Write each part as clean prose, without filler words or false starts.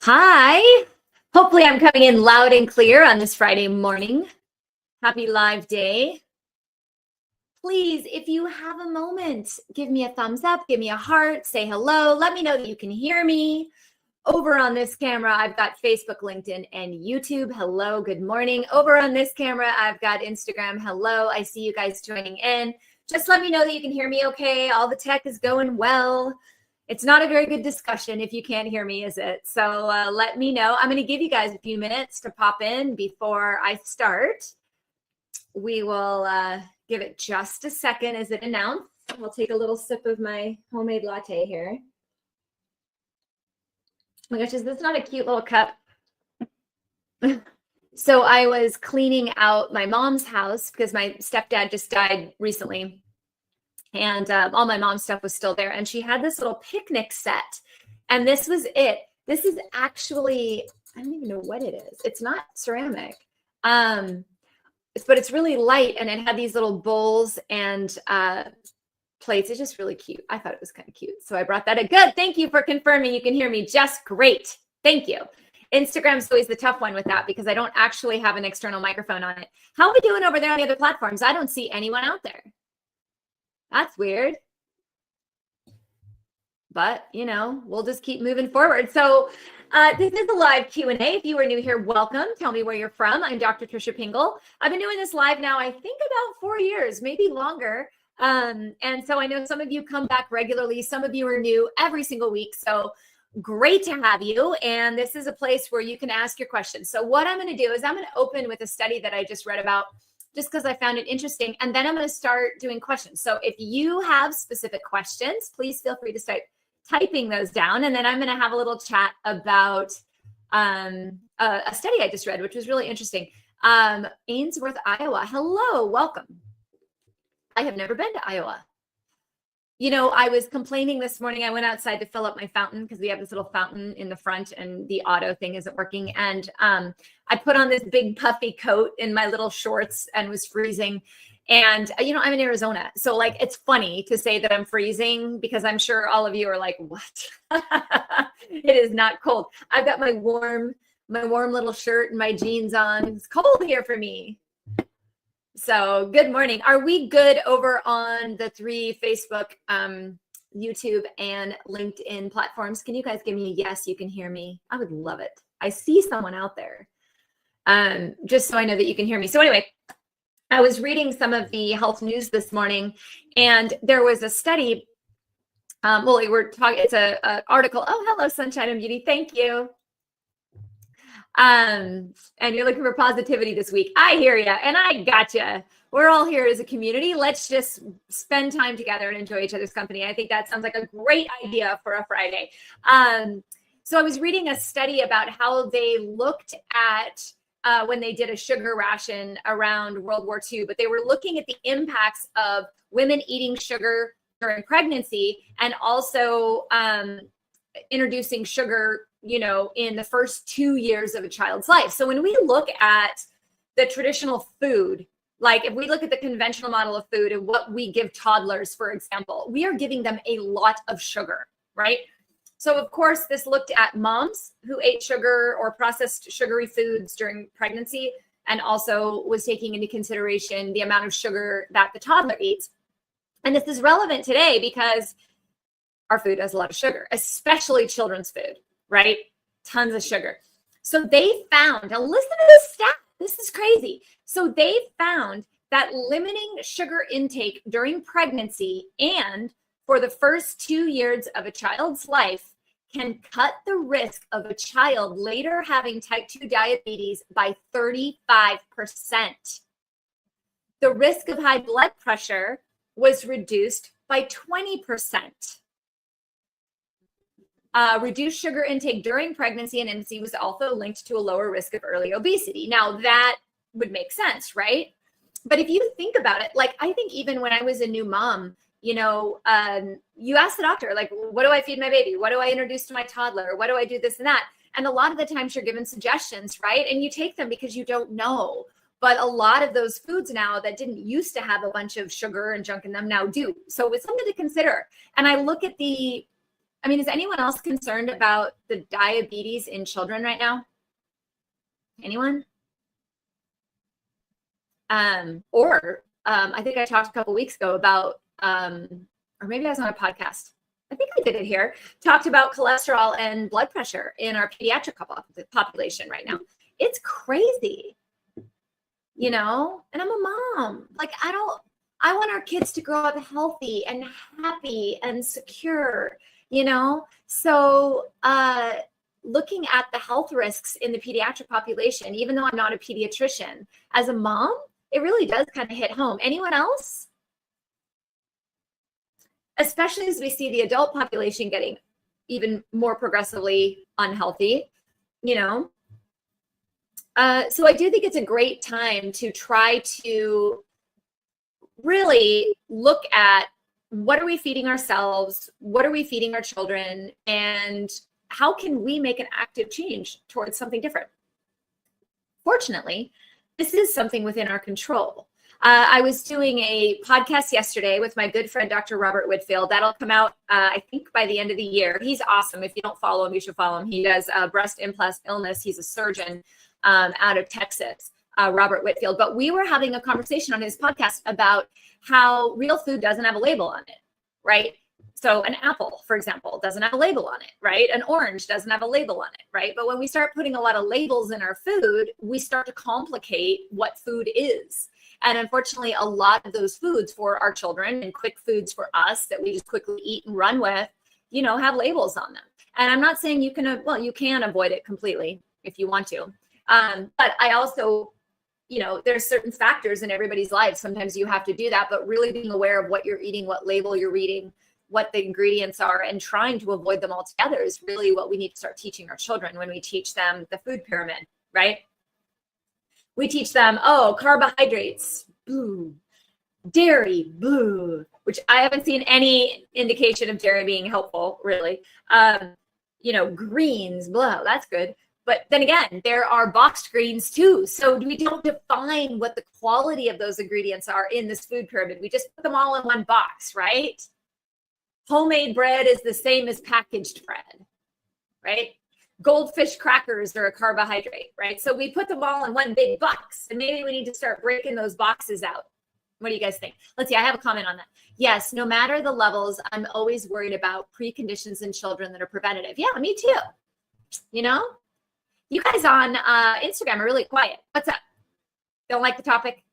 Hi. Hopefully I'm coming in loud and clear on this Friday morning. Happy live day. Please, if you have a moment, give me a thumbs up, give me a heart, say hello. Let me know that you can hear me. Over on this camera, I've got Facebook, LinkedIn, and YouTube. Hello, good morning. Over on this camera, I've got Instagram. Hello, I see you guys joining in. Just let me know that you can hear me okay. All the tech is going well. It's not a very good discussion if you can't hear me, is it? So let me know. I'm going to give you guys a few minutes to pop in before I start. We will give it just a second as it announced. We'll take a little sip of my homemade latte here. Oh my gosh, is this not a cute little cup? So I was cleaning out my mom's house because my stepdad just died recently. And all my mom's stuff was still there. And she had this little picnic set. And this was it. This is actually, I don't even know what it is. It's not ceramic. But it's really light. And it had these little bowls and plates. It's just really cute. I thought it was kind of cute. So I brought that in. Good. Thank you for confirming you can hear me just great. Thank you. Instagram's always the tough one with that because I don't actually have an external microphone on it. How are we doing over there on the other platforms? I don't see anyone out there. That's weird. But, you know, we'll just keep moving forward. So this is a live Q&A. If you are new here, welcome. Tell me where you're from. I'm Dr. Trisha Pingle. I've been doing this live now, I think about 4 years, maybe longer. And so I know some of you come back regularly. Some of you are new every single week. So great to have you. And this is a place where you can ask your questions. So what I'm going to do is I'm going to open with a study that I just read about just because I found it interesting. And then I'm going to start doing questions. So if you have specific questions, please feel free to start typing those down. And then I'm going to have a little chat about a study I just read, which was really interesting. Ainsworth, Iowa. Hello, welcome. I have never been to Iowa. You know, I was complaining this morning. I went outside to fill up my fountain because we have this little fountain in the front and the auto thing isn't working. And I put on this big puffy coat in my little shorts and was freezing. And, you know, I'm in Arizona. So like, it's funny to say that I'm freezing because I'm sure all of you are like, what? It is not cold. I've got my warm little shirt and my jeans on. It's cold here for me. So good morning. Are we good over on the 3 Facebook, YouTube, and LinkedIn platforms? Can you guys give me a yes, you can hear me? I would love it. I see someone out there, just so I know that you can hear me. So anyway, I was reading some of the health news this morning, and there was a study. Well, we're talking, it's an article. Oh, hello, Sunshine and Beauty. Thank you. And you're looking for positivity this week. I hear you, and I gotcha. We're all here as a community. Let's just spend time together and enjoy each other's company. I think that sounds like a great idea for a Friday. So I was reading a study about how they looked at when they did a sugar ration around World War II, but they were looking at the impacts of women eating sugar during pregnancy and also introducing sugar, you know, in the first 2 years of a child's life. So when we look at the traditional food, like if we look at the conventional model of food and what we give toddlers, for example, we are giving them a lot of sugar, right? So of course, this looked at moms who ate sugar or processed sugary foods during pregnancy, and also was taking into consideration the amount of sugar that the toddler eats. And this is relevant today because our food has a lot of sugar, especially children's food, right? Tons of sugar. So they found, now listen to this stat, this is crazy. So they found that limiting sugar intake during pregnancy and for the first 2 years of a child's life can cut the risk of a child later having type 2 diabetes by 35%. The risk of high blood pressure was reduced by 20%. Reduced sugar intake during pregnancy and infancy was also linked to a lower risk of early obesity. Now that would make sense, right? But if you think about it, like I think even when I was a new mom, you know, you ask the doctor, like, what do I feed my baby? What do I introduce to my toddler? What do I do this and that? And a lot of the times you're given suggestions, right? And you take them because you don't know. But a lot of those foods now that didn't used to have a bunch of sugar and junk in them now do. So it's something to consider. And I look at the I mean, is anyone else concerned about the diabetes in children right now? Anyone? I think I talked a couple weeks ago about, or maybe I was on a podcast. I think I did it here. Talked about cholesterol and blood pressure in our pediatric population right now. It's crazy, you know? And I'm a mom. Like, I want our kids to grow up healthy and happy and secure, you know? So, looking at the health risks in the pediatric population, even though I'm not a pediatrician, as a mom, it really does kind of hit home. Anyone else? Especially as we see the adult population getting even more progressively unhealthy, you know? So I do think it's a great time to try to really look at what are we feeding ourselves? What are we feeding our children? And how can we make an active change towards something different? Fortunately, this is something within our control. I was doing a podcast yesterday with my good friend, Dr. Robert Whitfield. That'll come out, I think, by the end of the year. He's awesome. If you don't follow him, you should follow him. He does breast implant illness. He's a surgeon out of Texas, Robert Whitfield. But we were having a conversation on his podcast about how real food doesn't have a label on it, right? So an apple, for example, doesn't have a label on it, right? An orange doesn't have a label on it, right? But when we start putting a lot of labels in our food, we start to complicate what food is. And unfortunately, a lot of those foods for our children and quick foods for us that we just quickly eat and run with, you know, have labels on them. And I'm not saying you can, well, you can avoid it completely if you want to. But I also, you know, there's certain factors in everybody's life. Sometimes you have to do that, but really being aware of what you're eating, what label you're reading, what the ingredients are, and trying to avoid them altogether is really what we need to start teaching our children when we teach them the food pyramid, right? We teach them, oh, carbohydrates, boo, dairy, boo, which I haven't seen any indication of dairy being helpful, really. You know, greens, blah, that's good. But then again, there are boxed greens too. So we don't define what the quality of those ingredients are in this food pyramid. We just put them all in one box, right? Homemade bread is the same as packaged bread, right? Goldfish crackers are a carbohydrate, right? So we put them all in one big box, and maybe we need to start breaking those boxes out. What do you guys think? Let's see, I have a comment on that. Yes, no matter the levels, I'm always worried about preconditions in children that are preventative. Yeah, me too. You know, you guys on Instagram are really quiet. What's up? Don't like the topic?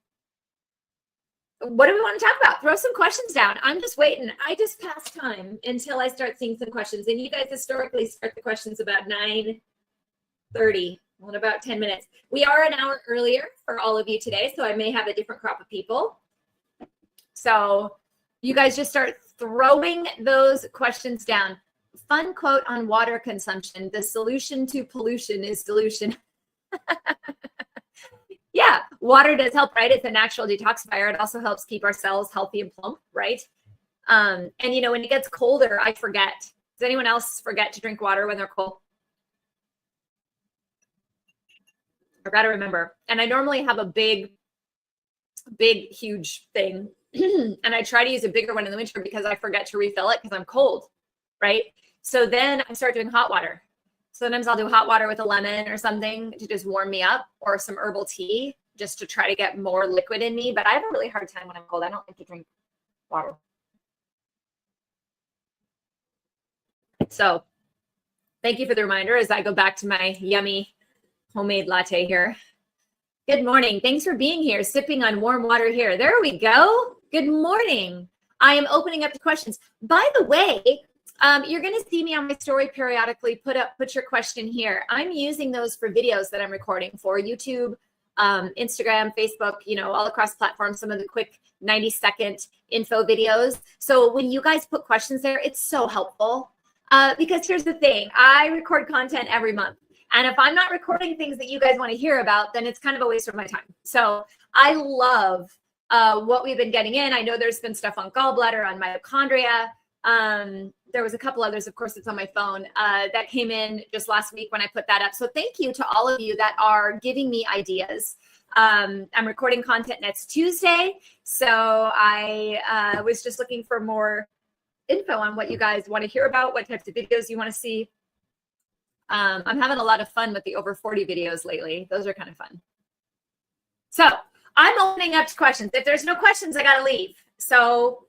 What do we want to talk about? Throw some questions down. I'm just waiting. I just pass time until I start seeing some questions. And you guys historically start the questions about 9:30, well, in about 10 minutes. We are an hour earlier for all of you today, so I may have a different crop of people. So you guys just start throwing those questions down. Fun quote on water consumption. The solution to pollution is dilution. Yeah, water does help, right? It's a natural detoxifier. It also helps keep our cells healthy and plump, right? And, you know, when it gets colder, I forget. Does anyone else forget to drink water when they're cold? I've got to remember. And I normally have a big, huge thing. And I try to use a bigger one in the winter because I forget to refill it because I'm cold, right? So then I start doing hot water. Sometimes I'll do hot water with a lemon or something to just warm me up, or some herbal tea just to try to get more liquid in me. But I have a really hard time when I'm cold. I don't like to drink water. So thank you for the reminder as I go back to my yummy homemade latte here. Good morning. Thanks for being here, sipping on warm water here. There we go. Good morning. I am opening up the questions. By the way, you're going to see me on my story periodically. Put your question here. I'm using those for videos that I'm recording for YouTube, Instagram, Facebook, you know, all across platforms, some of the quick 90-second info videos. So when you guys put questions there, it's so helpful because here's the thing. I record content every month. And if I'm not recording things that you guys want to hear about, then it's kind of a waste of my time. So I love what we've been getting in. I know there's been stuff on gallbladder, on mitochondria. There was a couple others, of course, it's on my phone, that came in just last week when I put that up. So thank you to all of you that are giving me ideas. I'm recording content next Tuesday. So I was just looking for more info on what you guys want to hear about, what types of videos you want to see. I'm having a lot of fun with the over 40 videos lately. Those are kind of fun. So I'm opening up to questions. If there's no questions, I got to leave. So,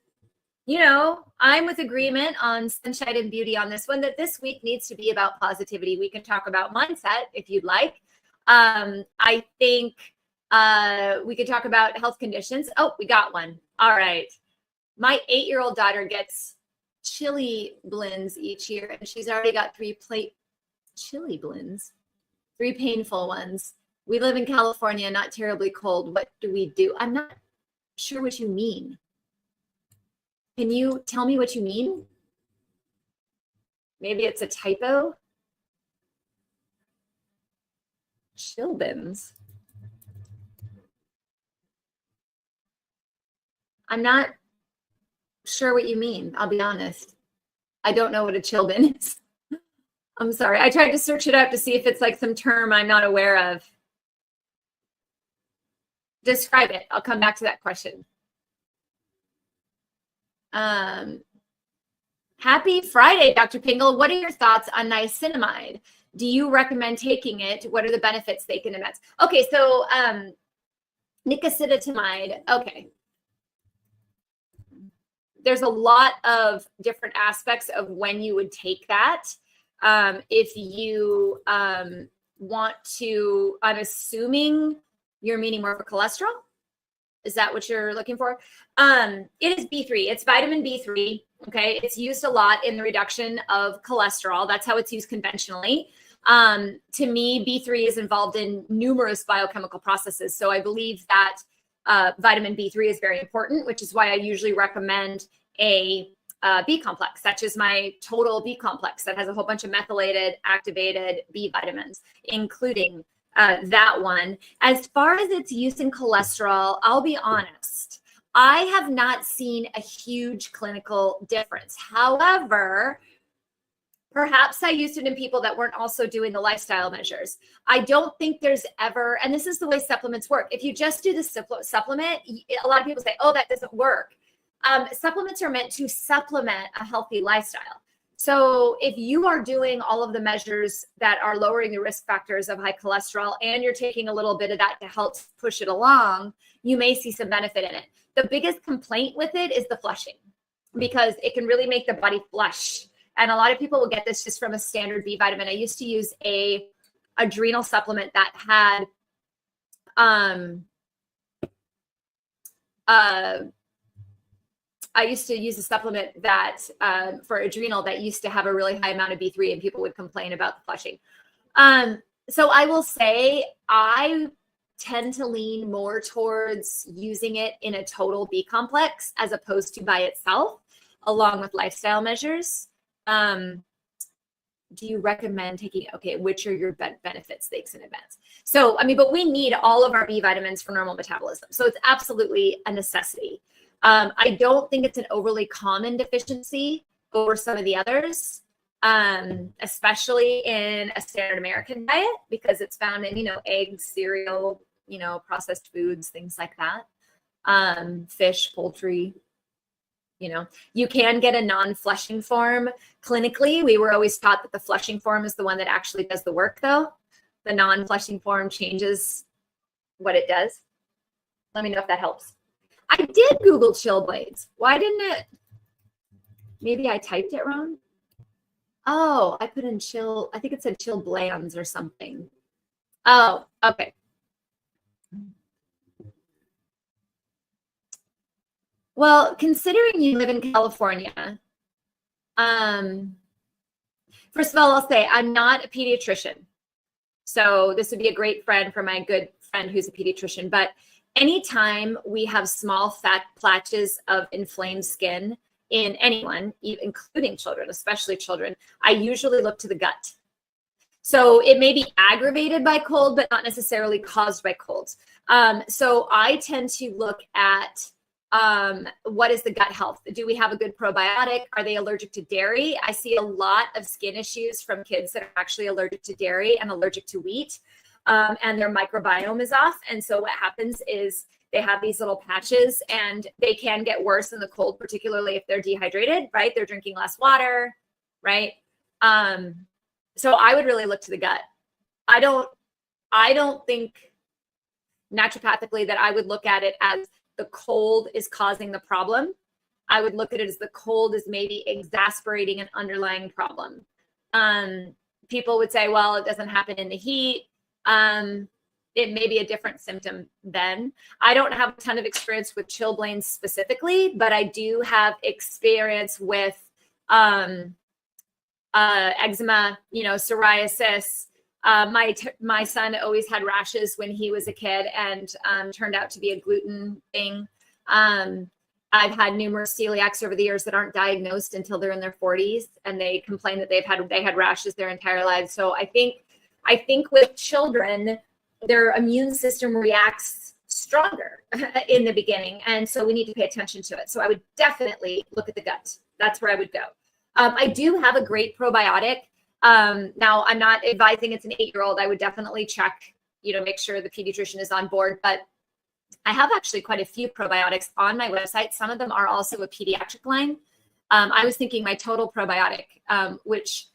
you know, I'm with agreement on Sunshine and Beauty on this one, that this week needs to be about positivity. We can talk about mindset if you'd like. I think we could talk about health conditions. Oh, we got one. All right. My 8-year-old daughter gets chili blends each year, and she's already got 3 chili blends, 3 painful ones. We live in California, not terribly cold. What do we do? I'm not sure what you mean. Can you tell me what you mean? Maybe it's a typo. Chilbins. I'm not sure what you mean. I'll be honest. I don't know what a chilbin is. I'm sorry. I tried to search it up to see if it's like some term I'm not aware of. Describe it. I'll come back to that question. Happy Friday, Dr. Pingle. What are your thoughts on niacinamide? Do you recommend taking it? What are the benefits they can emit? Okay, so nicotinamide. Okay. There's a lot of different aspects of when you would take that. If you want to, I'm assuming you're meaning more for cholesterol. Is that what you're looking for? It is B3. It's vitamin B3. Okay. It's used a lot in the reduction of cholesterol. That's how it's used conventionally. To me, B3 is involved in numerous biochemical processes. So I believe that vitamin B3 is very important, which is why I usually recommend a B complex, such as my total B complex that has a whole bunch of methylated, activated B vitamins, including that one. As far as its use in cholesterol, I'll be honest, I have not seen a huge clinical difference. However, perhaps I used it in people that weren't also doing the lifestyle measures. I don't think there's ever, and this is the way supplements work. If you just do the supplement, a lot of people say, oh, that doesn't work. Supplements are meant to supplement a healthy lifestyle. So if you are doing all of the measures that are lowering the risk factors of high cholesterol and you're taking a little bit of that to help push it along, you may see some benefit in it. The biggest complaint with it is the flushing, because it can really make the body flush. And a lot of people will get this just from a standard B vitamin. I used to use a adrenal supplement that had I used to use a supplement that for adrenal that used to have a really high amount of B3, and people would complain about the flushing. So I will say I tend to lean more towards using it in a total B complex as opposed to by itself, along with lifestyle measures. Do you recommend taking, okay, which are your benefits, thanks in advance. So, I mean, but we need all of our B vitamins for normal metabolism. So it's absolutely a necessity. I don't think it's an overly common deficiency over some of the others, especially in a standard American diet, because it's found in, eggs, cereal, processed foods, things like that. Fish, poultry, you can get a non-flushing form clinically. We were always taught that the flushing form is the one that actually does the work, though. The non-flushing form changes what it does. Let me know if that helps. I did Google chill blades. Why didn't it? Maybe I typed it wrong. Oh, I put in chill. I think it said chill blands or something. Oh, okay. Well, considering you live in California, first of all, I'll say I'm not a pediatrician. So this would be a great friend for my good friend who's a pediatrician. But anytime we have small fat patches of inflamed skin in anyone, including children, especially children, I usually look to the gut. So it may be aggravated by cold, but not necessarily caused by colds. So I tend to look at what is the gut health? Do we have a good probiotic? Are they allergic to dairy? I see a lot of skin issues from kids that are actually allergic to dairy and allergic to wheat, and their microbiome is off. And so what happens is they have these little patches, and they can get worse in the cold, particularly if they're dehydrated, right? They're drinking less water, right? So I would really look to the gut. I don't think naturopathically that I would look at it as the cold is causing the problem. I would look at it as the cold is maybe exasperating an underlying problem. People would say, well, it doesn't happen in the heat. It may be a different symptom then. I don't have a ton of experience with chilblains specifically, but I do have experience with eczema, psoriasis. My son always had rashes when he was a kid, and turned out to be a gluten thing. I've had numerous celiacs over the years that aren't diagnosed until they're in their 40s, and they complain that they had rashes their entire lives. So I think with children, their immune system reacts stronger in the beginning, and so we need to pay attention to it. So I would definitely look at the gut. That's where I would go. I do have a great probiotic. Now, I'm not advising it's an 8-year-old. I would definitely check, make sure the pediatrician is on board. But I have actually quite a few probiotics on my website. Some of them are also a pediatric line. I was thinking my total probiotic, which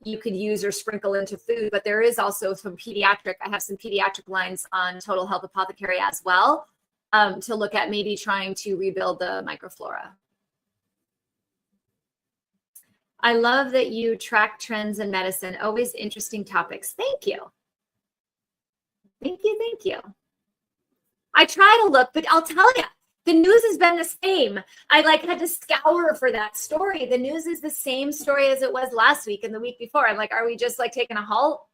you could use or sprinkle into food, but there is also some pediatric. I have some pediatric lines on Total Health Apothecary as well, to look at maybe trying to rebuild the microflora. I love that you track trends in medicine. Always interesting topics. Thank you. Thank you. Thank you. I try to look, but I'll tell you, the news has been the same. I had to scour for that story. The news is the same story as it was last week and the week before. I'm like, are we just taking a halt?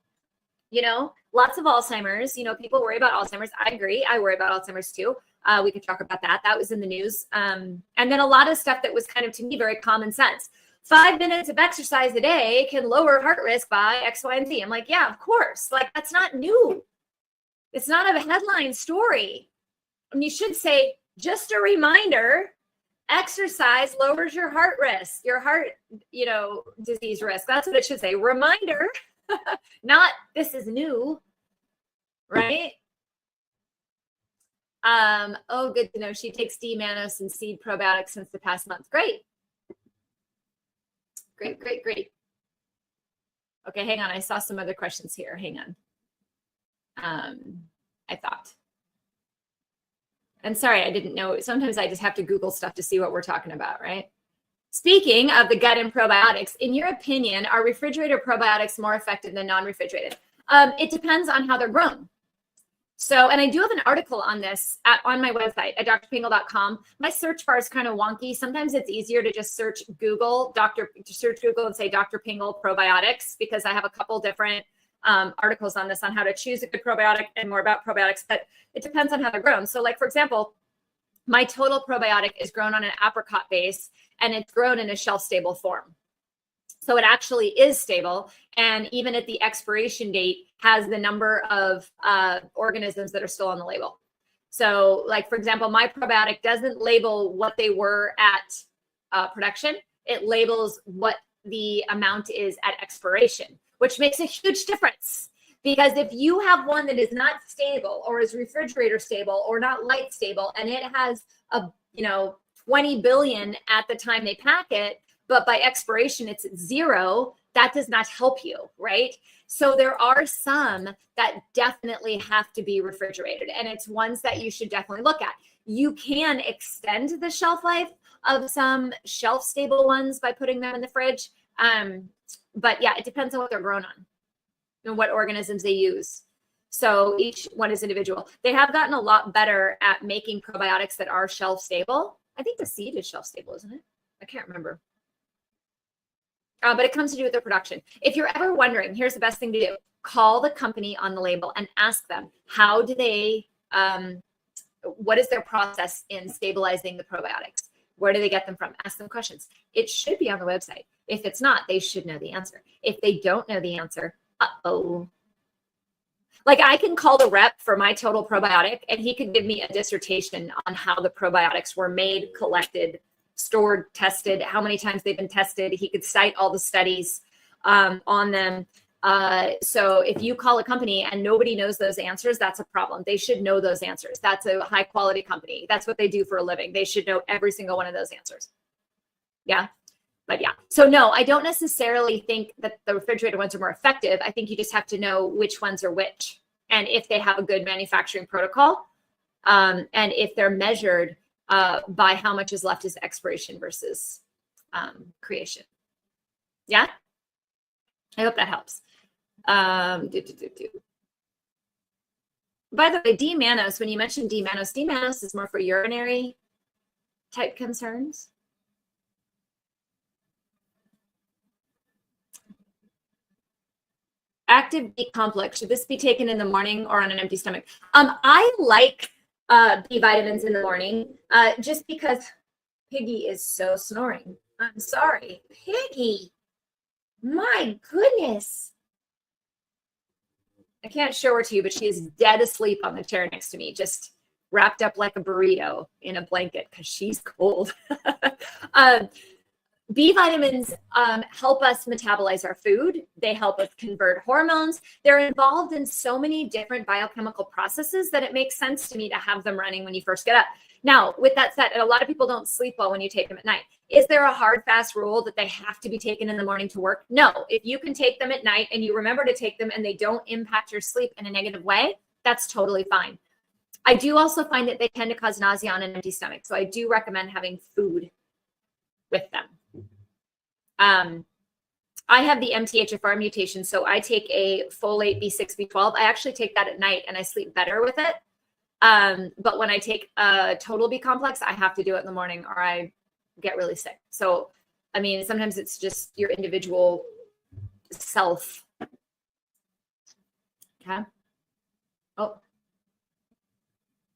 Lots of Alzheimer's. People worry about Alzheimer's. I agree. I worry about Alzheimer's too. We could talk about that. That was in the news. And then a lot of stuff that was kind of, to me, very common sense. 5 minutes of exercise a day can lower heart risk by X, Y, and Z. I'm like, yeah, of course. That's not new. It's not a headline story. And you should say, just a reminder, exercise lowers your heart risk, your heart, disease risk. That's what it should say. Reminder, not this is new, right? Oh, good to know. She takes D-mannose and seed probiotics since the past month. Great. Great. Okay, hang on. I saw some other questions here. Hang on. I thought. And sorry, I didn't know. Sometimes I just have to Google stuff to see what we're talking about, right? Speaking of the gut and probiotics, in your opinion, are refrigerator probiotics more effective than non-refrigerated? It depends on how they're grown. So, and I do have an article on this on my website at drpingle.com. My search bar is kind of wonky. Sometimes it's easier to just search Google and say Dr. Pingle probiotics, because I have a couple different articles on this, on how to choose a good probiotic and more about probiotics, but it depends on how they're grown. So for example, my total probiotic is grown on an apricot base, and it's grown in a shelf-stable form. So it actually is stable, and even at the expiration date has the number of organisms that are still on the label. So for example, my probiotic doesn't label what they were at production. It labels what the amount is at expiration, which makes a huge difference. Because if you have one that is not stable, or is refrigerator stable, or not light stable, and it has 20 billion at the time they pack it, but by expiration it's at 0, that does not help you, right? So there are some that definitely have to be refrigerated, and it's ones that you should definitely look at. You can extend the shelf life of some shelf stable ones by putting them in the fridge. But yeah, it depends on what they're grown on and what organisms they use. So each one is individual. They have gotten a lot better at making probiotics that are shelf stable. I think the seed is shelf stable, isn't it? I can't remember. But it comes to do with their production. If you're ever wondering, here's the best thing to do. Call the company on the label and ask them, how do they, what is their process in stabilizing the probiotics? Where do they get them from? Ask them questions. It should be on the website. If it's not, they should know the answer. If they don't know the answer, uh-oh. I can call the rep for my total probiotic, and he could give me a dissertation on how the probiotics were made, collected, stored, tested, how many times they've been tested. He could cite all the studies on them. So if you call a company and nobody knows those answers, that's a problem. They should know those answers. That's a high quality company. That's what they do for a living. They should know every single one of those answers. Yeah. But yeah, so no, I don't necessarily think that the refrigerated ones are more effective. I think you just have to know which ones are which, and if they have a good manufacturing protocol, and if they're measured by how much is left as expiration versus creation. Yeah, I hope that helps. By the way, D-mannose, when you mentioned D-mannose is more for urinary type concerns. Active B complex, should this be taken in the morning or on an empty stomach? I like B vitamins in the morning just because Piggy is so snoring. I'm sorry. Piggy, my goodness. I can't show her to you, but she is dead asleep on the chair next to me, just wrapped up like a burrito in a blanket because she's cold. B vitamins help us metabolize our food. They help us convert hormones. They're involved in so many different biochemical processes that it makes sense to me to have them running when you first get up. Now, with that said, a lot of people don't sleep well when you take them at night. Is there a hard, fast rule that they have to be taken in the morning to work? No. If you can take them at night and you remember to take them and they don't impact your sleep in a negative way, that's totally fine. I do also find that they tend to cause nausea on an empty stomach. So I do recommend having food with them. I have the MTHFR mutation, so I take a folate B6, B12. I actually take that at night and I sleep better with it. But when I take a total B complex, I have to do it in the morning or I get really sick. So, I mean, sometimes it's just your individual self. Okay. Oh.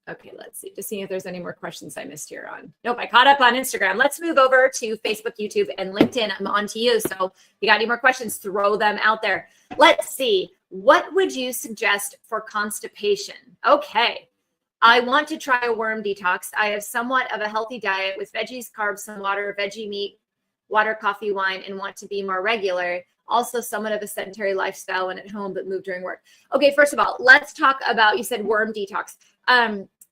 Okay, let's see. Just seeing if there's any more questions I missed here on. Nope, I caught up on Instagram. Let's move over to Facebook, YouTube, and LinkedIn. I'm on to you. So if you got any more questions, throw them out there. Let's see. What would you suggest for constipation? Okay. I want to try a worm detox. I have somewhat of a healthy diet with veggies, carbs, some water, veggie meat, water, coffee, wine, and want to be more regular. Also somewhat of a sedentary lifestyle when at home, but move during work. Okay, first of all, let's talk about, you said worm detox.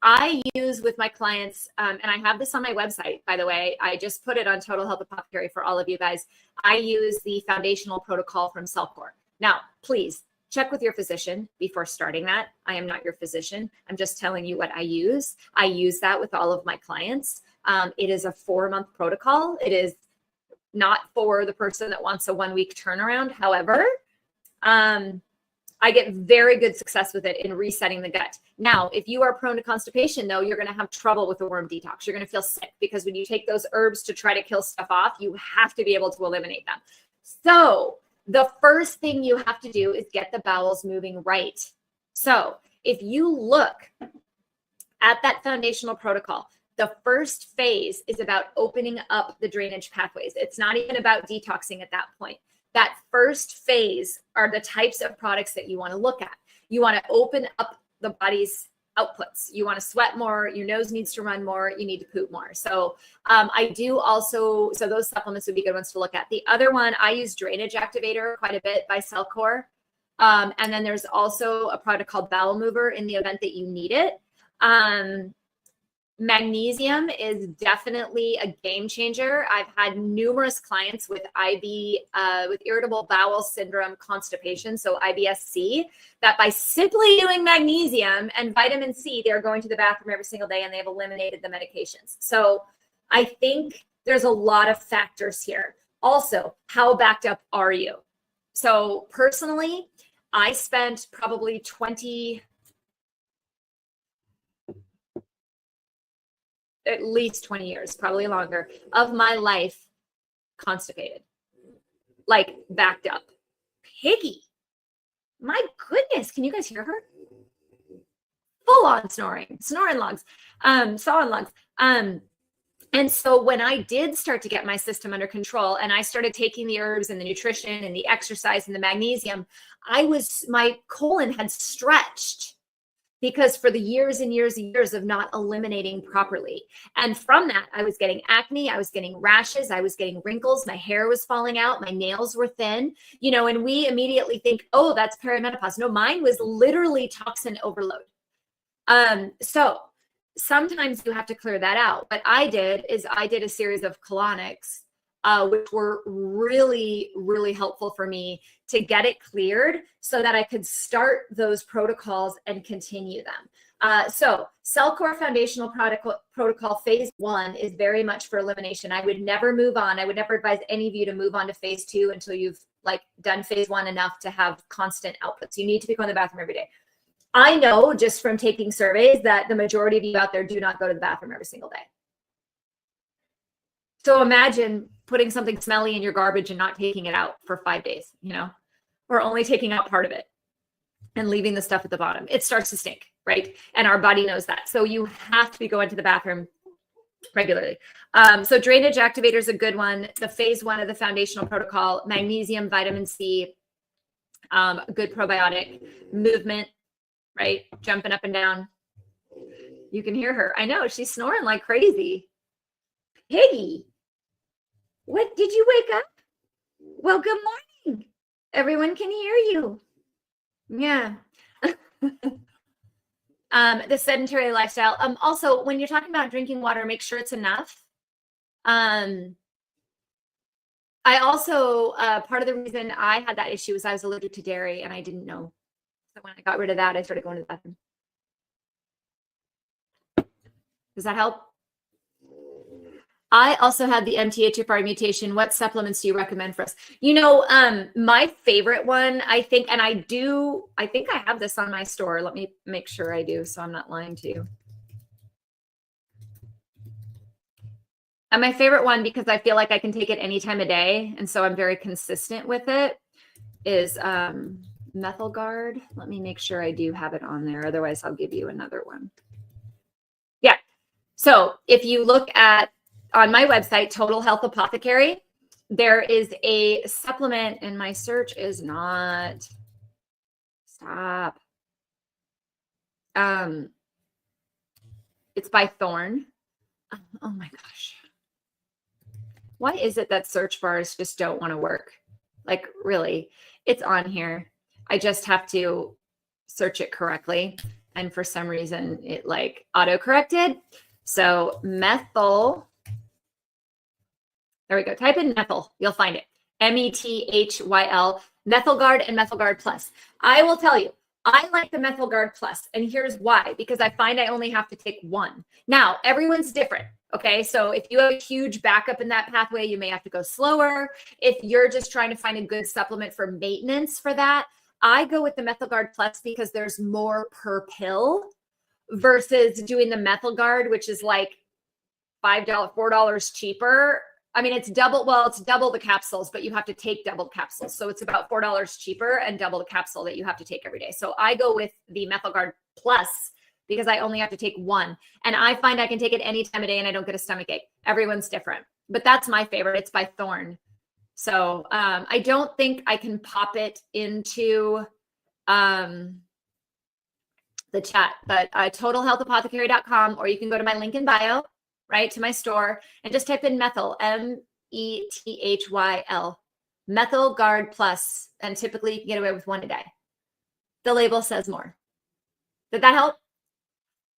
I use with my clients, and I have this on my website, by the way. I just put it on Total Health Apothecary for all of you guys. I use the foundational protocol from CellCore. Now, please check with your physician before starting that. I am not your physician. I'm just telling you what I use. I use that with all of my clients. It is a 4-month protocol. It is not for the person that wants a 1-week turnaround. However, I get very good success with it in resetting the gut. Now, if you are prone to constipation, though, you're going to have trouble with the worm detox. You're going to feel sick because when you take those herbs to try to kill stuff off, you have to be able to eliminate them. So the first thing you have to do is get the bowels moving right. So if you look at that foundational protocol, the first phase is about opening up the drainage pathways. It's not even about detoxing at that point. That first phase are the types of products that you want to look at. You want to open up the body's outputs. You want to sweat more. Your nose needs to run more. You need to poop more. So I do also, so those supplements would be good ones to look at. The other one, I use Drainage Activator quite a bit by CellCore. And then there's also a product called Bowel Mover in the event that you need it. Magnesium is definitely a game changer. I've had numerous clients with with irritable bowel syndrome constipation, so IBS-C, that by simply doing magnesium and vitamin C, they're going to the bathroom every single day and they've eliminated the medications. So I think there's a lot of factors here. Also, how backed up are you? So personally, I spent probably at least 20 years, probably longer, of my life constipated, like backed up. Piggy, my goodness, can you guys hear her? Full on snoring lungs, sawing lungs. And so when I did start to get my system under control and I started taking the herbs and the nutrition and the exercise and the magnesium, my colon had stretched. because for the years and years and years of not eliminating properly. And from that, I was getting acne, I was getting rashes, I was getting wrinkles, my hair was falling out, my nails were thin, and we immediately think, oh, that's perimenopause. No, mine was literally toxin overload. So sometimes you have to clear that out. What I did is I did a series of colonics, which were really, really helpful for me to get it cleared so that I could start those protocols and continue them. So CellCore Foundational Protocol Phase 1 is very much for elimination. I would never move on. I would never advise any of you to move on to Phase 2 until you've done Phase 1 enough to have constant outputs. You need to be going to the bathroom every day. I know just from taking surveys that the majority of you out there do not go to the bathroom every single day. So imagine putting something smelly in your garbage and not taking it out for 5 days, or only taking out part of it and leaving the stuff at the bottom. It starts to stink, right? And our body knows that. So you have to be going to the bathroom regularly. So drainage activator is a good one. The Phase 1 of the foundational protocol, magnesium, vitamin C, good probiotic, movement, right? Jumping up and down. You can hear her. I know she's snoring like crazy. Piggy, what, did you wake up? Well, good morning. Everyone can hear you. Yeah. The sedentary lifestyle. Also, when you're talking about drinking water, make sure it's enough. I also, part of the reason I had that issue was I was allergic to dairy and I didn't know. So when I got rid of that, I started going to the bathroom. Does that help? I also had the MTHFR mutation. What supplements do you recommend for us? My favorite one, I think I have this on my store. Let me make sure I do, so I'm not lying to you. And my favorite one, because I feel like I can take it any time of day, and so I'm very consistent with it, is MethylGuard. Let me make sure I do have it on there. Otherwise, I'll give you another one. Yeah. So if you look at on my website, Total Health Apothecary, there is a supplement, and my search is not. Stop. It's by Thorne. Oh my gosh. Why is it that search bars just don't want to work? Like, really, it's on here. I just have to search it correctly. And for some reason, it auto-corrected. So methyl. There we go. Type in methyl. You'll find it. METHYL, MethylGuard and MethylGuard Plus. I will tell you, I like the MethylGuard Plus, and here's why. Because I find I only have to take one. Now, everyone's different. Okay, so if you have a huge backup in that pathway, you may have to go slower. If you're just trying to find a good supplement for maintenance for that, I go with the MethylGuard Plus because there's more per pill versus doing the MethylGuard, which is like $5, $4 cheaper. I mean, it's double the capsules, but you have to take double capsules. So it's about $4 cheaper and double the capsule that you have to take every day. So I go with the MethylGuard Plus because I only have to take one. And I find I can take it any time of day and I don't get a stomach ache. Everyone's different, but that's my favorite. It's by Thorne. So I don't think I can pop it into the chat, but totalhealthapothecary.com, or you can go to my link in bio, right, to my store, and just type in methyl, METHYL, MethylGuard Plus, and typically you can get away with one a day. The label says more. Did that help?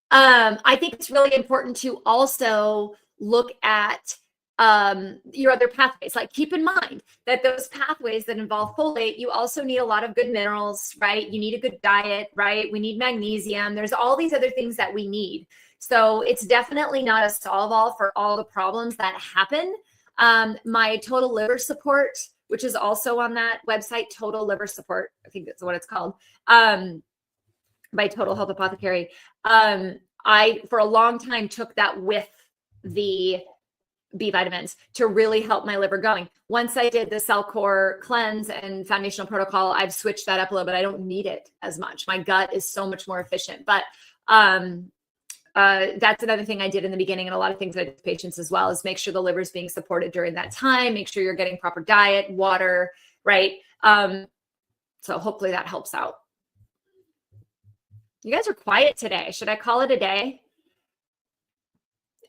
I think it's really important to also look at your other pathways. Like, keep in mind that those pathways that involve folate, you also need a lot of good minerals, right? You need a good diet, right? We need magnesium. There's all these other things that we need. So it's definitely not a solve-all for all the problems that happen. My Total Liver Support, which is also on that website, Total Liver Support, I think that's what it's called, by Total Health Apothecary. I, for a long time, took that with the B vitamins to really help my liver going. Once I did the CellCore cleanse and foundational protocol, I've switched that up a little bit. I don't need it as much. My gut is so much more efficient. But that's another thing I did in the beginning, and a lot of things I did with patients as well, is make sure the liver is being supported during that time. Make sure you're getting proper diet, water, right? So hopefully that helps out. You guys are quiet today. Should I call it a day?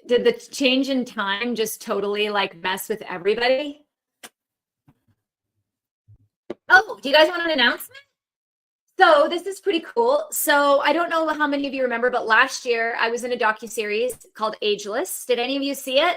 Did the change in time just totally like mess with everybody? Oh, do you guys want an announcement? So this is pretty cool. So I don't know how many of you remember, but last year I was in a docuseries called Ageless. Did any of you see it?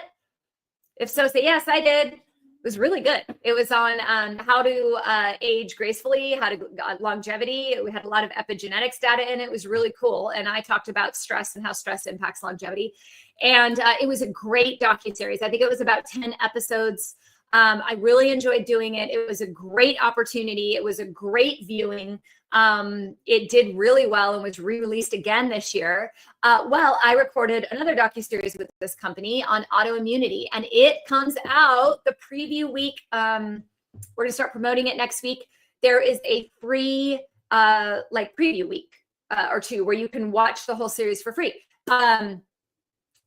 If so, say yes, I did. It was really good. It was on how to age gracefully, how to longevity. We had a lot of epigenetics data in it. It was really cool. And I talked about stress and how stress impacts longevity. And it was a great docuseries. I think it was about 10 episodes. I really enjoyed doing it. It was a great opportunity. It was a great viewing. It did really well and was re-released again this year. Well, I recorded another docuseries with this company on autoimmunity, and it comes out the preview week. We're going to start promoting it next week. There is a free like preview week or two where you can watch the whole series for free.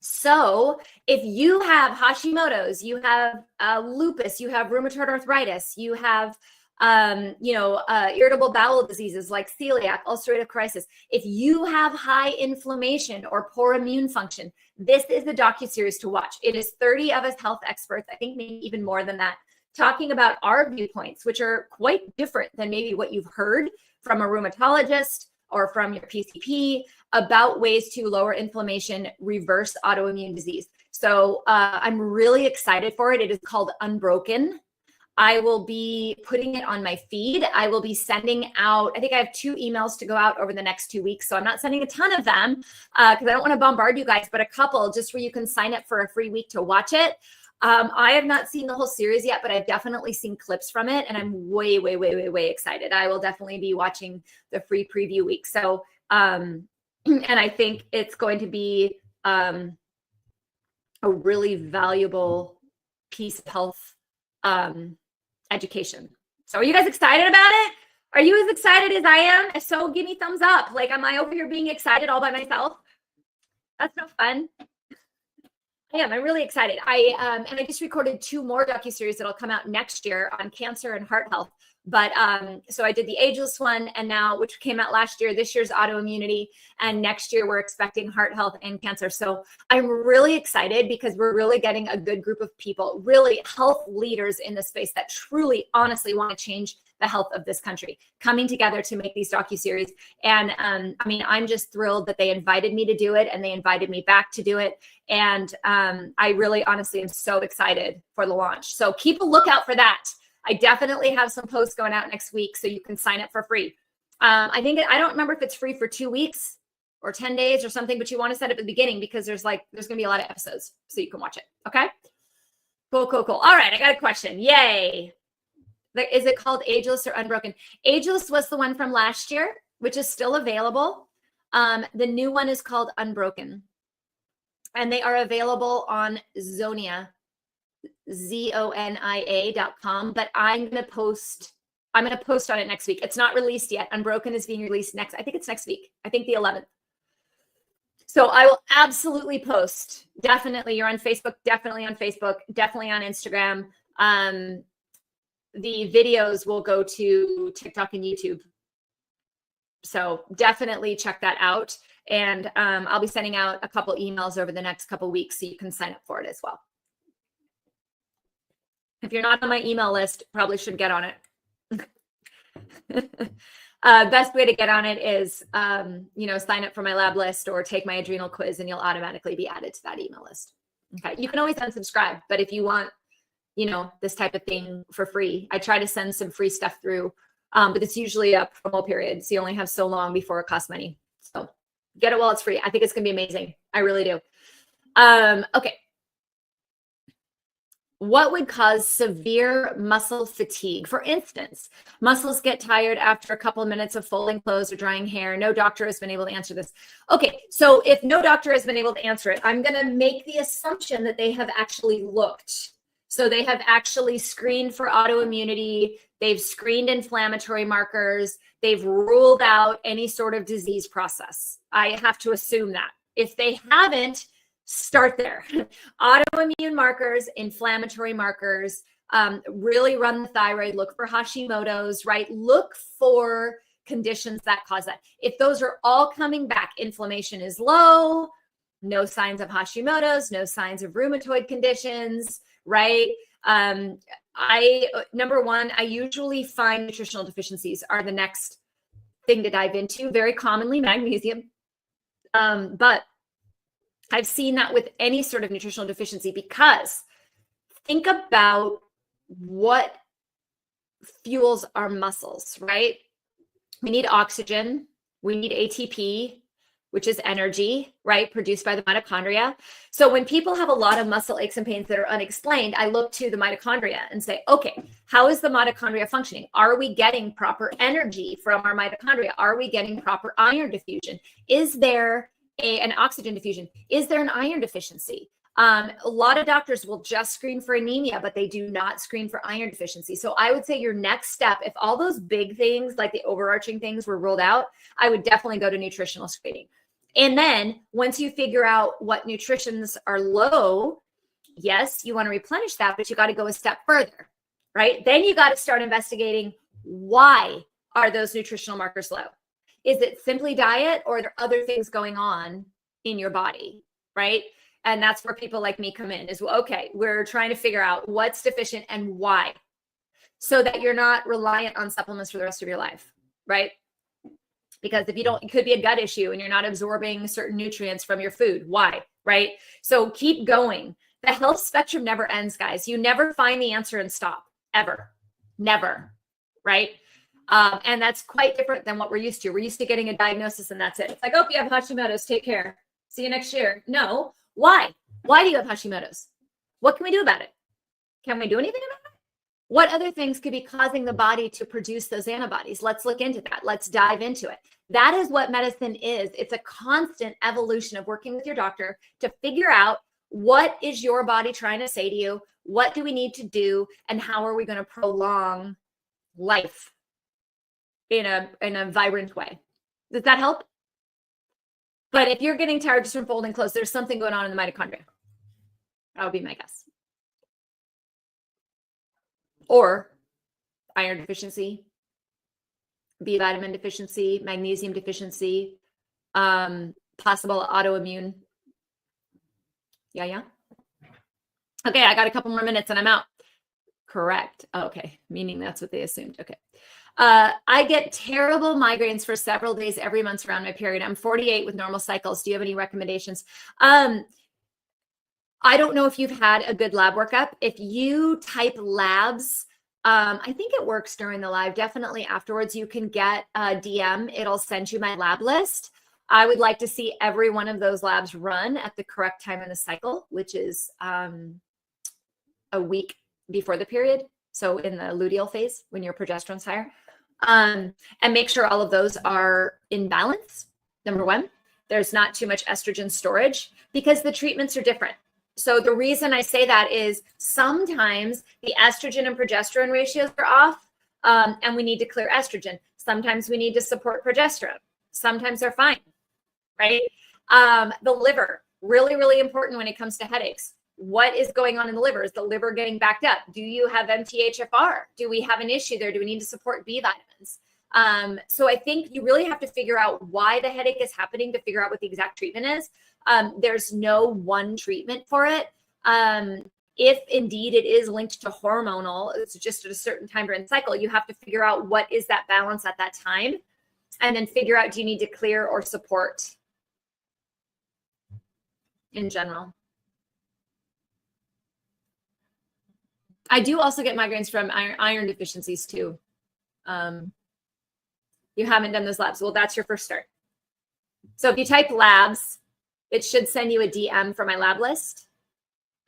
So if you have Hashimoto's, you have lupus, you have rheumatoid arthritis, you have irritable bowel diseases like celiac, ulcerative colitis. If you have high inflammation or poor immune function, this is the docuseries to watch. It is 30 of us health experts, I think maybe even more than that, talking about our viewpoints, which are quite different than maybe what you've heard from a rheumatologist or from your PCP about ways to lower inflammation, reverse autoimmune disease. So I'm really excited for it. It is called Unbroken. I will be putting it on my feed. I will be sending out, I think I have 2 emails to go out over the next 2 weeks. So I'm not sending a ton of them because I don't want to bombard you guys, but a couple just where you can sign up for a free week to watch it. I have not seen the whole series yet, but I've definitely seen clips from it. And I'm way, way, way, way, way excited. I will definitely be watching the free preview week. So, and I think it's going to be a really valuable piece of health education. So are you guys excited about it? Are you as excited as I am? If so, give me thumbs up. Like, am I over here being excited all by myself? That's no fun. I am. I'm really excited. And I just recorded 2 more docuseries that'll come out next year on cancer and heart health. But so I did the Ageless one, and now, which came out last year, this year's autoimmunity, and next year we're expecting heart health and cancer. So I'm really excited because we're really getting a good group of people, really health leaders in the space that truly, honestly want to change the health of this country, coming together to make these docuseries. And I mean, I'm just thrilled that they invited me to do it, and they invited me back to do it. And I really, honestly, am so excited for the launch. So keep a lookout for that. I definitely have some posts going out next week, so you can sign up for free. I don't remember if it's free for 2 weeks or 10 days or something, but you want to set it at the beginning because there's going to be a lot of episodes, so you can watch it. Okay. Cool. All right. I got a question. Yay. Is it called Ageless or Unbroken? Ageless was the one from last year, which is still available. The new one is called Unbroken, and they are available on Zonia. ZONIA.com, but I'm going to post on it next week. It's not released yet. Unbroken is being released I think it's next week. I think the 11th. So I will absolutely post. Definitely. You're on Facebook, definitely on Facebook, definitely on Instagram. The videos will go to TikTok and YouTube. So definitely check that out. And I'll be sending out a couple emails over the next couple weeks so you can sign up for it as well. If you're not on my email list, probably should get on it. Best way to get on it is, sign up for my lab list or take my adrenal quiz, and you'll automatically be added to that email list. Okay. You can always unsubscribe, but if you want, this type of thing for free, I try to send some free stuff through, but it's usually a promo period. So you only have so long before it costs money. So get it while it's free. I think it's going to be amazing. I really do. Okay. What would cause severe muscle fatigue? For instance, muscles get tired after a couple of minutes of folding clothes or drying hair. No doctor has been able to answer this. Okay, so if no doctor has been able to answer it, I'm going to make the assumption that they have actually looked. So they have actually screened for autoimmunity. They've screened inflammatory markers. They've ruled out any sort of disease process. I have to assume that. If they haven't, start there. Autoimmune markers, inflammatory markers, really run the thyroid, look for Hashimoto's, right? Look for conditions that cause that. If those are all coming back, inflammation is low, no signs of Hashimoto's, no signs of rheumatoid conditions, right? Number one, I usually find nutritional deficiencies are the next thing to dive into, very commonly magnesium. But I've seen that with any sort of nutritional deficiency, because think about what fuels our muscles, right? We need oxygen, we need ATP, which is energy, right? Produced by the mitochondria. So when people have a lot of muscle aches and pains that are unexplained, I look to the mitochondria and say, okay, how is the mitochondria functioning? Are we getting proper energy from our mitochondria? Are we getting proper iron diffusion? Is there an oxygen diffusion? Is there an iron deficiency? A lot of doctors will just screen for anemia, but they do not screen for iron deficiency. So I would say your next step, if all those big things, like the overarching things, were ruled out, I would definitely go to nutritional screening. And then once you figure out what nutritions are low, yes, you want to replenish that, but you got to go a step further, right? Then you got to start investigating, why are those nutritional markers low? Is it simply diet, or are there other things going on in your body, right? And that's where people like me come in, is, well, okay, we're trying to figure out what's deficient and why, so that you're not reliant on supplements for the rest of your life, right? Because if you don't, it could be a gut issue and you're not absorbing certain nutrients from your food. Why? Right? So keep going. The health spectrum never ends, guys. You never find the answer and stop, ever. Never. Right? And that's quite different than what we're used to. We're used to getting a diagnosis and that's it. It's like, oh, you have Hashimoto's, take care. See you next year. No. Why? Why do you have Hashimoto's? What can we do about it? Can we do anything about it? What other things could be causing the body to produce those antibodies? Let's look into that. Let's dive into it. That is what medicine is. It's a constant evolution of working with your doctor to figure out, what is your body trying to say to you? What do we need to do? And how are we going to prolong life in a vibrant way? Does that help? But if you're getting tired just from folding clothes, there's something going on in the mitochondria. That would be my guess. Or iron deficiency, B vitamin deficiency, magnesium deficiency, possible autoimmune. Yeah. Okay, I got a couple more minutes and I'm out. Correct. Okay, meaning that's what they assumed. Okay. I get terrible migraines for several days every month around my period. I'm 48 with normal cycles. Do you have any recommendations? I don't know if you've had a good lab workup. If you type labs, I think it works during the live. Definitely afterwards, you can get a DM. It'll send you my lab list. I would like to see every one of those labs run at the correct time in the cycle, which is a week before the period. So in the luteal phase, when your progesterone's higher. And make sure all of those are in balance. Number one, there's not too much estrogen storage, because the treatments are different. So the reason I say that is sometimes the estrogen and progesterone ratios are off, and we need to clear estrogen. Sometimes we need to support progesterone. Sometimes they're fine, right? The liver, really, really important when it comes to headaches. What is going on in the liver? Is the liver getting backed up? Do you have MTHFR? Do we have an issue there? Do we need to support B vitamins? So I think you really have to figure out why the headache is happening to figure out what the exact treatment is. There's no one treatment for it. If indeed it is linked to hormonal, it's just at a certain time during the cycle, you have to figure out what is that balance at that time, and then figure out, do you need to clear or support in general. I do also get migraines from iron deficiencies too. You haven't done those labs. Well, that's your first start. So if you type labs, it should send you a DM for my lab list.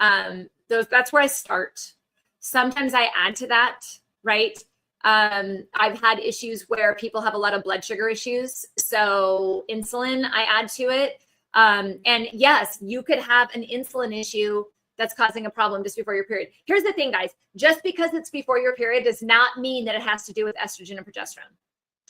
That's where I start. Sometimes I add to that, right? I've had issues where people have a lot of blood sugar issues. So insulin, I add to it. And yes, you could have an insulin issue that's causing a problem just before your period. Here's the thing, guys. Just because it's before your period does not mean that it has to do with estrogen and progesterone.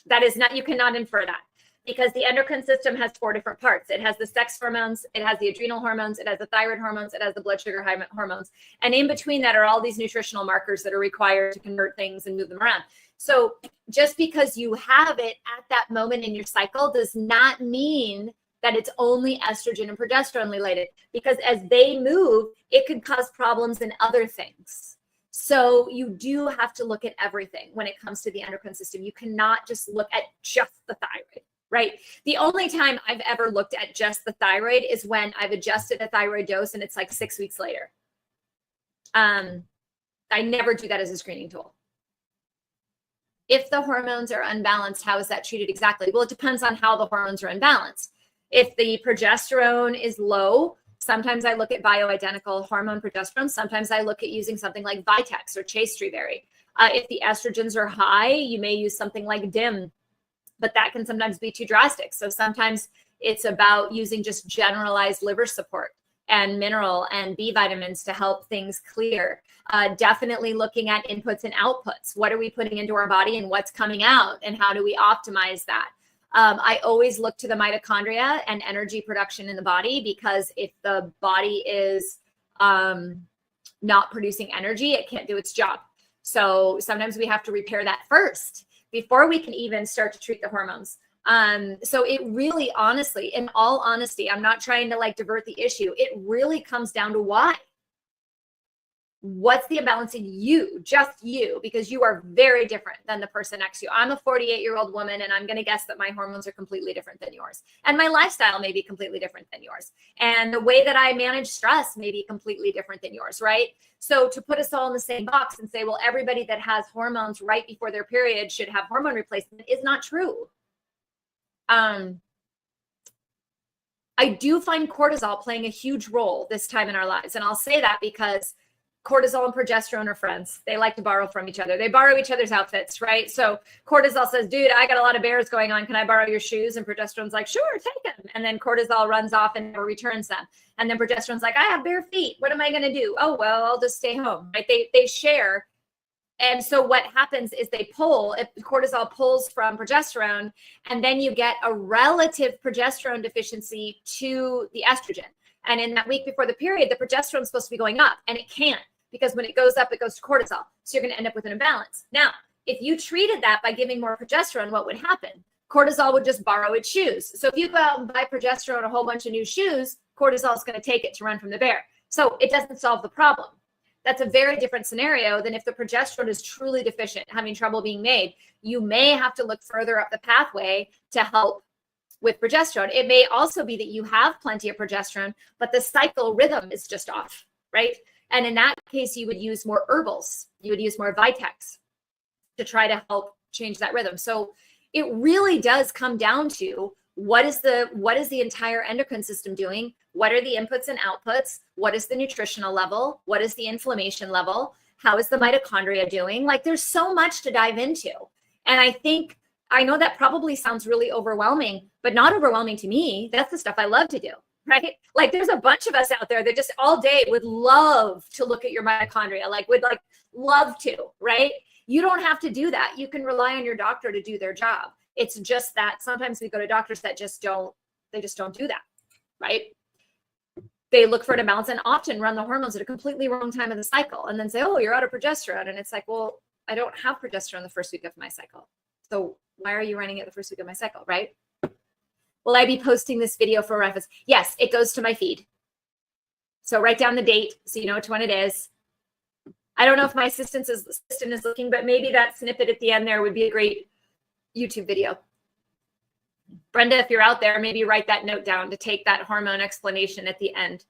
That is not, you cannot infer that, because the endocrine system has 4 different parts. It has the sex hormones, it has the adrenal hormones, it has the thyroid hormones, it has the blood sugar hormones. And in between that are all these nutritional markers that are required to convert things and move them around. So just because you have it at that moment in your cycle does not mean that it's only estrogen and progesterone related, because as they move, it could cause problems in other things. So you do have to look at everything when it comes to the endocrine system. You cannot just look at just the thyroid, right? The only time I've ever looked at just the thyroid is when I've adjusted a thyroid dose and it's like 6 weeks later. I never do that as a screening tool. If the hormones are unbalanced, how is that treated exactly? Well, it depends on how the hormones are unbalanced. If the progesterone is low, sometimes I look at bioidentical hormone progesterone. Sometimes I look at using something like Vitex or Chaste Berry. If the estrogens are high, you may use something like DIM, but that can sometimes be too drastic. So sometimes it's about using just generalized liver support and mineral and B vitamins to help things clear. Definitely looking at inputs and outputs. What are we putting into our body and what's coming out, and how do we optimize that? I always look to the mitochondria and energy production in the body, because if the body is not producing energy, it can't do its job. So sometimes we have to repair that first before we can even start to treat the hormones. So it really, honestly, in all honesty, I'm not trying to like divert the issue. It really comes down to why. What's the imbalance in you, just you, because you are very different than the person next to you. I'm a 48-year-old woman, and I'm going to guess that my hormones are completely different than yours. And my lifestyle may be completely different than yours. And the way that I manage stress may be completely different than yours, right? So to put us all in the same box and say, well, everybody that has hormones right before their period should have hormone replacement is not true. I do find cortisol playing a huge role this time in our lives. And I'll say that because cortisol and progesterone are friends. They like to borrow from each other. They borrow each other's outfits, right? So cortisol says, dude, I got a lot of bears going on. Can I borrow your shoes? And progesterone's like, sure, take them. And then cortisol runs off and never returns them. And then progesterone's like, I have bare feet. What am I going to do? Oh, well, I'll just stay home, right? They share. And so what happens is they pull, if cortisol pulls from progesterone, and then you get a relative progesterone deficiency to the estrogen. And in that week before the period, the progesterone is supposed to be going up, and it can't, because when it goes up, it goes to cortisol. So you're going to end up with an imbalance. Now, if you treated that by giving more progesterone, what would happen? Cortisol would just borrow its shoes. So if you go out and buy progesterone, a whole bunch of new shoes, cortisol is going to take it to run from the bear. So it doesn't solve the problem. That's a very different scenario than if the progesterone is truly deficient, having trouble being made. You may have to look further up the pathway to help with progesterone. It may also be that you have plenty of progesterone, but the cycle rhythm is just off, right? And in that case, you would use more herbals. You would use more Vitex to try to help change that rhythm. So it really does come down to what is the entire endocrine system doing? What are the inputs and outputs? What is the nutritional level? What is the inflammation level? How is the mitochondria doing? Like, there's so much to dive into. And I know that probably sounds really overwhelming, but not overwhelming to me. That's the stuff I love to do, right? Like, there's a bunch of us out there that just all day would love to look at your mitochondria, would love to, right? You don't have to do that. You can rely on your doctor to do their job. It's just that sometimes we go to doctors that just don't do that, right? They look for an imbalance and often run the hormones at a completely wrong time of the cycle, and then say, oh, you're out of progesterone. And it's like, well, I don't have progesterone the first week of my cycle. So why are you running it the first week of my cycle, right? Will I be posting this video for reference? Yes, it goes to my feed. So write down the date so you know which one it is. I don't know if my assistant is looking, but maybe that snippet at the end there would be a great YouTube video. Brenda, if you're out there, maybe write that note down to take that hormone explanation at the end.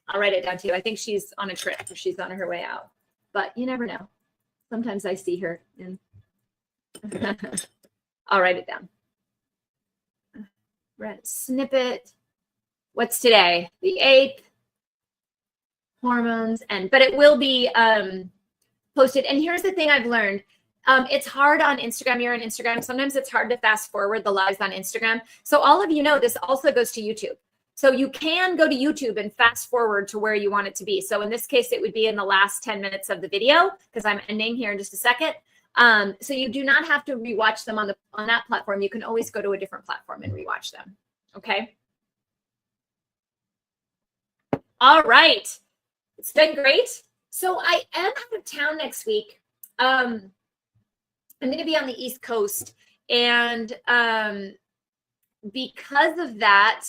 I'll write it down too. I think she's on a trip or she's on her way out, but you never know. Sometimes I see her and I'll write it down. Snippet. What's today? The 8th. Hormones, but it will be posted. And here's the thing I've learned. It's hard on Instagram. You're on Instagram. Sometimes it's hard to fast forward the lives on Instagram. So all of you know, this also goes to YouTube. So you can go to YouTube and fast forward to where you want it to be. So in this case, it would be in the last 10 minutes of the video, because I'm ending here in just a second. So you do not have to rewatch them on that platform. You can always go to a different platform and rewatch them. Okay. All right. It's been great. So I am out of town next week. I'm going to be on the East Coast. And because of that,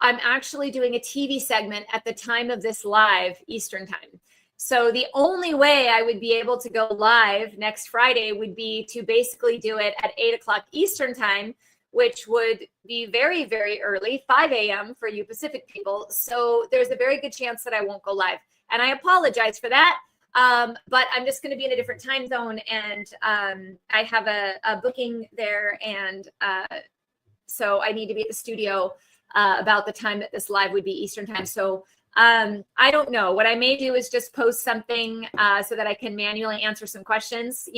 I'm actually doing a TV segment at the time of this live Eastern time. So the only way I would be able to go live next Friday would be to basically do it at 8 o'clock Eastern time, which would be very, very early, 5 a.m. for you Pacific people. So there's a very good chance that I won't go live. And I apologize for that. But I'm just going to be in a different time zone, and I have a booking there, and so I need to be at the studio about the time that this live would be Eastern time. So I don't know. What I may do is just post something so that I can manually answer some questions,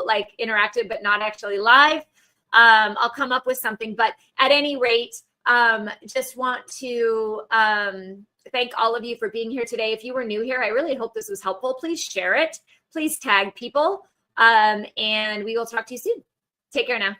like interactive, but not actually live. I'll come up with something, but at any rate, just want to thank all of you for being here today. If you were new here, I really hope this was helpful. Please share it. Please tag people. And we will talk to you soon. Take care now.